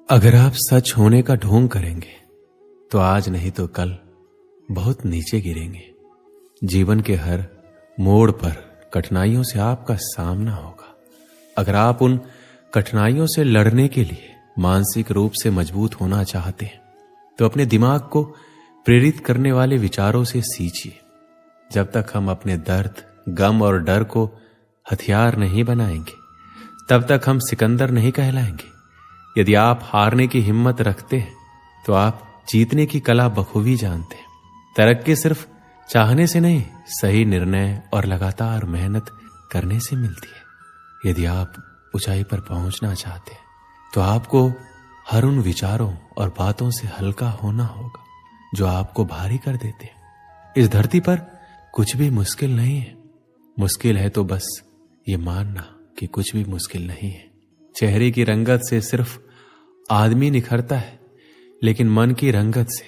अगर आप सच होने का ढोंग करेंगे तो आज नहीं तो कल बहुत नीचे गिरेंगे। जीवन के हर मोड़ पर कठिनाइयों से आपका सामना होगा। अगर आप उन कठिनाइयों से लड़ने के लिए मानसिक रूप से मजबूत होना चाहते हैं तो अपने दिमाग को प्रेरित करने वाले विचारों से सींचिए। जब तक हम अपने दर्द, गम और डर को हथियार नहीं बनाएंगे तब तक हम सिकंदर नहीं कहलाएंगे। यदि आप हारने की हिम्मत रखते हैं तो आप जीतने की कला बखूबी जानते हैं। तरक्की सिर्फ चाहने से नहीं, सही निर्णय और लगातार मेहनत करने से मिलती है। यदि आप ऊंचाई पर पहुंचना चाहते हैं तो आपको हर उन विचारों और बातों से हल्का होना होगा जो आपको भारी कर देते हैं। इस धरती पर कुछ भी मुश्किल नहीं है। मुश्किल है तो बस ये मानना कि कुछ भी मुश्किल नहीं है। चेहरे की रंगत से सिर्फ आदमी निखरता है, लेकिन मन की रंगत से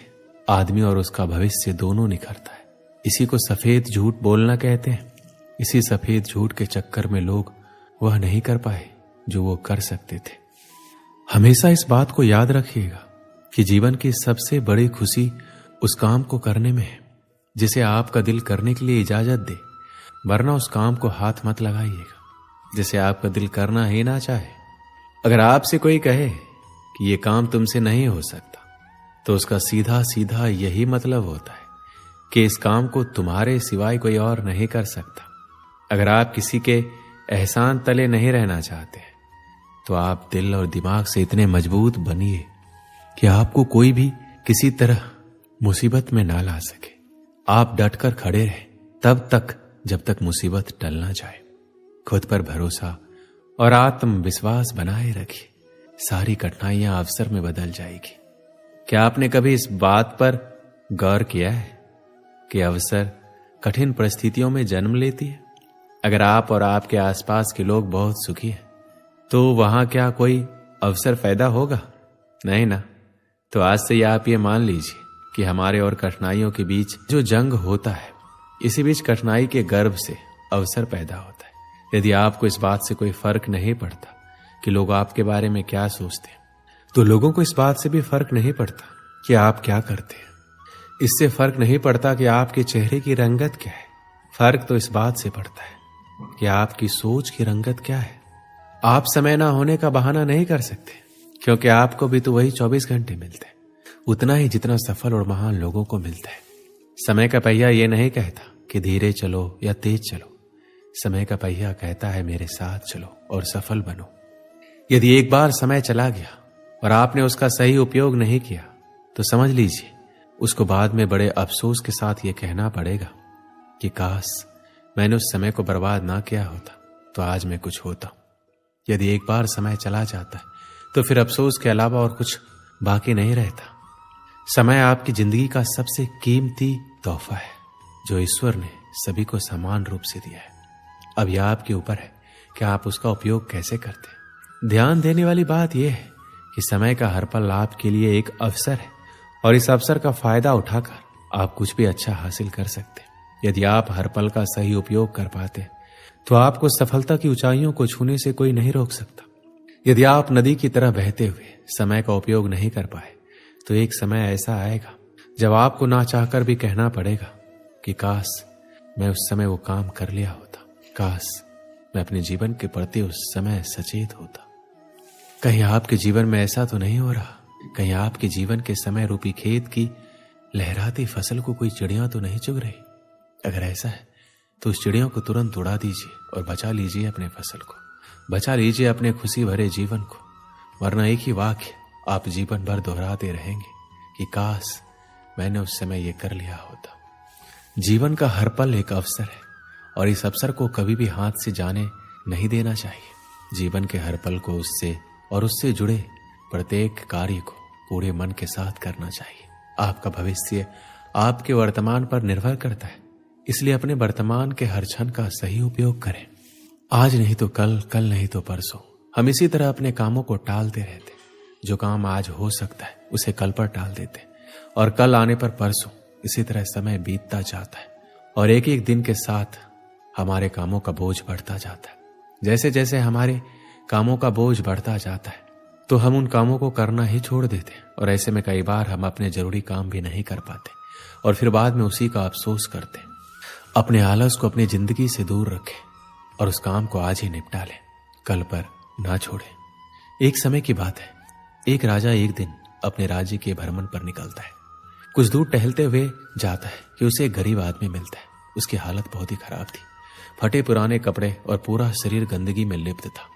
आदमी और उसका भविष्य दोनों निखरता है। इसी को सफेद झूठ बोलना कहते हैं। इसी सफेद झूठ के चक्कर में लोग वह नहीं कर पाए जो वो कर सकते थे। हमेशा इस बात को याद रखिएगा कि जीवन की सबसे बड़ी खुशी उस काम को करने में है जिसे आपका दिल करने के लिए इजाजत दे, वरना उस काम को हाथ मत लगाइएगा जिसे आपका दिल करना ही ना चाहे। अगर आपसे कोई कहे कि ये काम तुमसे नहीं हो सकता तो उसका सीधा सीधा यही मतलब होता है कि इस काम को तुम्हारे सिवाय कोई और नहीं कर सकता। अगर आप किसी के एहसान तले नहीं रहना चाहते तो आप दिल और दिमाग से इतने मजबूत बनिए कि आपको कोई भी किसी तरह मुसीबत में ना ला सके। आप डटकर खड़े रहें तब तक जब तक मुसीबत टल ना जाए। खुद पर भरोसा और आत्मविश्वास बनाए रखिए। सारी कठिनाइयां अवसर में बदल जाएगी। क्या आपने कभी इस बात पर गौर किया है कि अवसर कठिन परिस्थितियों में जन्म लेती है? अगर आप और आपके आसपास के लोग बहुत सुखी हैं तो वहां क्या कोई अवसर पैदा होगा? नहीं ना। तो आज से आप ये मान लीजिए कि हमारे और कठिनाइयों के बीच जो जंग होता है, इसी बीच कठिनाई के गर्भ से अवसर पैदा होता है। यदि आपको इस बात से कोई फर्क नहीं पड़ता कि लोग आपके बारे में क्या सोचते हैं, तो लोगों को इस बात से भी फर्क नहीं पड़ता कि आप क्या करते हैं। इससे फर्क नहीं पड़ता कि आपके चेहरे की रंगत क्या है। फर्क तो इस बात से पड़ता है कि आपकी सोच की रंगत क्या है। आप समय ना होने का बहाना नहीं कर सकते, क्योंकि आपको भी तो वही 24 घंटे मिलते हैं, उतना ही जितना सफल और महान लोगों को मिलता है। समय का पहिया ये नहीं कहता कि धीरे चलो या तेज चलो। समय का पहिया कहता है मेरे साथ चलो और सफल बनो। यदि एक बार समय चला गया और आपने उसका सही उपयोग नहीं किया तो समझ लीजिए उसको बाद में बड़े अफसोस के साथ ये कहना पड़ेगा कि काश मैंने उस समय को बर्बाद ना किया होता तो आज मैं कुछ होता। यदि एक बार समय चला जाता है तो फिर अफसोस के अलावा और कुछ बाकी नहीं रहता। समय आपकी जिंदगी का सबसे कीमती तोहफा है जो ईश्वर ने सभी को समान रूप से दिया है। अब यह आपके ऊपर है कि आप उसका उपयोग कैसे करते हैं। ध्यान देने वाली बात यह है कि समय का हर पल आपके लिए एक अवसर है और इस अवसर का फायदा उठाकर आप कुछ भी अच्छा हासिल कर सकते हैं। यदि आप हर पल का सही उपयोग कर पाते हैं तो आपको सफलता की ऊंचाइयों को छूने से कोई नहीं रोक सकता। यदि आप नदी की तरह बहते हुए समय का उपयोग नहीं कर पाए तो एक समय ऐसा आएगा जब आपको ना चाहकर भी कहना पड़ेगा कि काश मैं उस समय वो काम कर लिया होता, काश मैं अपने जीवन के प्रति उस समय सचेत होता। कहीं आपके जीवन में ऐसा तो नहीं हो रहा? कहीं आपके जीवन के समय रूपी खेत की लहराती फसल को कोई चिड़िया तो नहीं चुग रही? अगर ऐसा है तो उस चिड़ियों को तुरंत उड़ा दीजिए और बचा लीजिए अपने फसल को, बचा लीजिए अपने खुशी भरे जीवन को, वरना एक ही वाक्य आप जीवन भर दोहराते रहेंगे कि काश मैंने उस समय ये कर लिया होता। जीवन का हर पल एक अवसर है और इस अवसर को कभी भी हाथ से जाने नहीं देना चाहिए। जीवन के हर पल को उससे जुड़े प्रत्येक कार्य को पूरे मन के साथ करना चाहिए। आपका भविष्य आपके वर्तमान पर निर्भर करता है, इसलिए अपने वर्तमान के हर क्षण का सही उपयोग करें। आज नहीं तो कल, कल नहीं तो परसों। हम इसी तरह अपने कामों को टालते रहते। जो काम आज हो सकता है उसे कल पर टाल देते और कल आने पर परसों। इसी तरह समय बीतता जाता है और एक एक दिन के साथ हमारे कामों का बोझ बढ़ता जाता है। जैसे जैसे हमारे कामों का बोझ बढ़ता जाता है तो हम उन कामों को करना ही छोड़ देते, और ऐसे में कई बार हम अपने जरूरी काम भी नहीं कर पाते और फिर बाद में उसी का अफसोस करते। अपने आलस को अपनी जिंदगी से दूर रखें और उस काम को आज ही निपटा लें, कल पर ना छोड़ें। एक समय की बात है, एक राजा एक दिन अपने राज्य के भ्रमण पर निकलता है। कुछ दूर टहलते हुए जाता है कि उसे एक गरीब आदमी मिलता है। उसकी हालत बहुत ही खराब थी, फटे पुराने कपड़े और पूरा शरीर गंदगी में लिप्त था।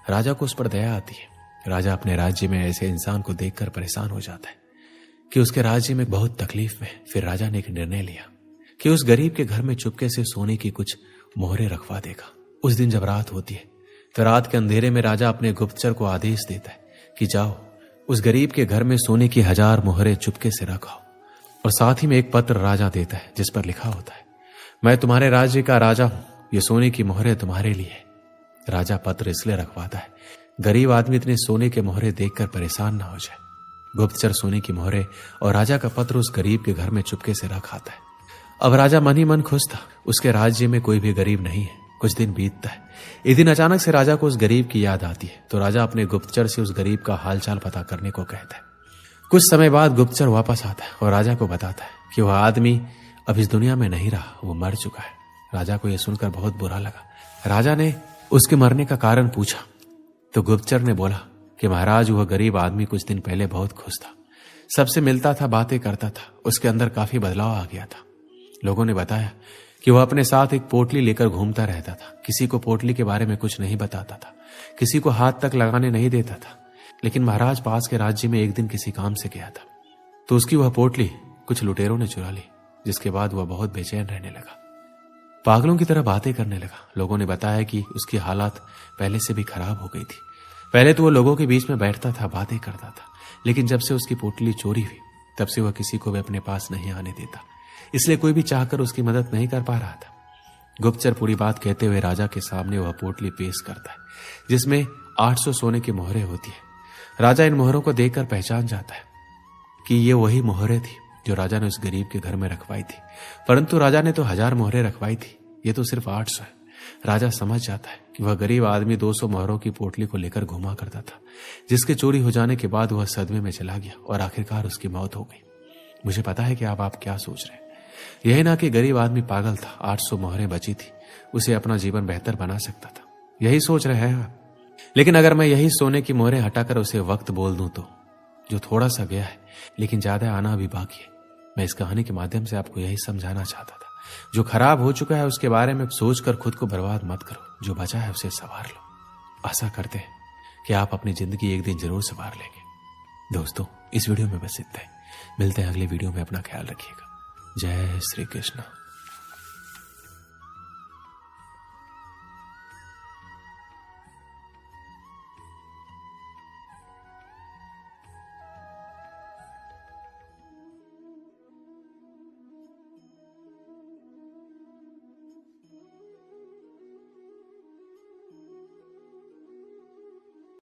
राजा को उस पर दया आती है। राजा अपने राज्य में ऐसे इंसान को देखकर परेशान हो जाता है कि उसके राज्य में बहुत तकलीफ में। फिर राजा ने एक निर्णय लिया कि उस गरीब के घर में चुपके से सोने की कुछ मोहरें रखवा देगा। उस दिन जब रात होती है तो रात के अंधेरे में राजा अपने गुप्तचर को आदेश देता है कि जाओ उस गरीब के घर में सोने की 1000 मोहरें चुपके से रखाओ। और साथ ही में एक पत्र राजा देता है जिस पर लिखा होता है, मैं तुम्हारे राज्य का राजा हूं, ये सोने की मोहरें तुम्हारे लिए। राजा पत्र इसलिए रखवाता है गरीब आदमी इतने सोने के मोहरे देखकर परेशान ना हो जाए। गुप्तचर सोने की मोहरे और राजा का पत्र उस गरीब के घर में चुपके से रख आता है। अब राजा मन ही मन खुश था, उसके राज्य में कोई भी गरीब नहीं है। कुछ दिन बीतता है। एक दिन अचानक से राजा को उस गरीब की याद आती है, तो राजा अपने गुप्तचर से उस गरीब का हालचाल पता करने को कहता है। कुछ समय बाद गुप्तचर वापस आता है और राजा को बताता है कि वह आदमी अब इस दुनिया में नहीं रहा, वो मर चुका है। राजा को यह सुनकर बहुत बुरा लगा। राजा ने उसके मरने का कारण पूछा तो गुप्तचर ने बोला कि महाराज, वह गरीब आदमी कुछ दिन पहले बहुत खुश था, सबसे मिलता था, बातें करता था, उसके अंदर काफी बदलाव आ गया था। लोगों ने बताया कि वह अपने साथ एक पोटली लेकर घूमता रहता था, किसी को पोटली के बारे में कुछ नहीं बताता था, किसी को हाथ तक लगाने नहीं देता था। लेकिन महाराज पास के राज्य में एक दिन किसी काम से गया था तो उसकी वह पोटली कुछ लुटेरों ने चुरा ली, जिसके बाद वह बहुत बेचैन रहने लगा, पागलों की तरह बातें करने लगा। लोगों ने बताया कि उसकी हालत पहले से भी खराब हो गई थी। पहले तो वह लोगों के बीच में बैठता था, बातें करता था, लेकिन जब से उसकी पोटली चोरी हुई तब से वह किसी को भी अपने पास नहीं आने देता, इसलिए कोई भी चाहकर उसकी मदद नहीं कर पा रहा था। गुप्तचर पूरी बात कहते हुए राजा के सामने वह पोटली पेश करता है जिसमें 800 सोने की मोहरें होती है। राजा इन मोहरों को देखकर पहचान जाता है कि ये वही मोहरें थी जो राजा ने उस गरीब के घर में रखवाई थी, परंतु राजा ने तो 1000 मोहरें रखवाई थी, ये तो सिर्फ 800 है। राजा समझ जाता है कि वह गरीब आदमी 200 मोहरों की पोटली को लेकर घुमा करता था, जिसके चोरी हो जाने के बाद वह सदमे में चला गया और आखिरकार उसकी मौत हो गई। मुझे पता है कि आप क्या सोच रहे हैं। यही ना कि गरीब आदमी पागल था, 800 मोहरें बची थी, उसे अपना जीवन बेहतर बना सकता था, यही सोच रहे हैं आप। लेकिन अगर मैं यही सोने की मोहरें हटाकर उसे वक्त बोल दूं तो, जो थोड़ा सा गया है लेकिन ज्यादा आना भी बाकी है। मैं इस कहानी के माध्यम से आपको यही समझाना चाहता था, जो खराब हो चुका है उसके बारे में सोचकर खुद को बर्बाद मत करो, जो बचा है उसे संवार लो। आशा करते हैं कि आप अपनी जिंदगी एक दिन जरूर संवार लेंगे। दोस्तों, इस वीडियो में बस इतना ही। मिलते हैं अगले वीडियो में, अपना ख्याल रखिएगा। जय श्री कृष्ण।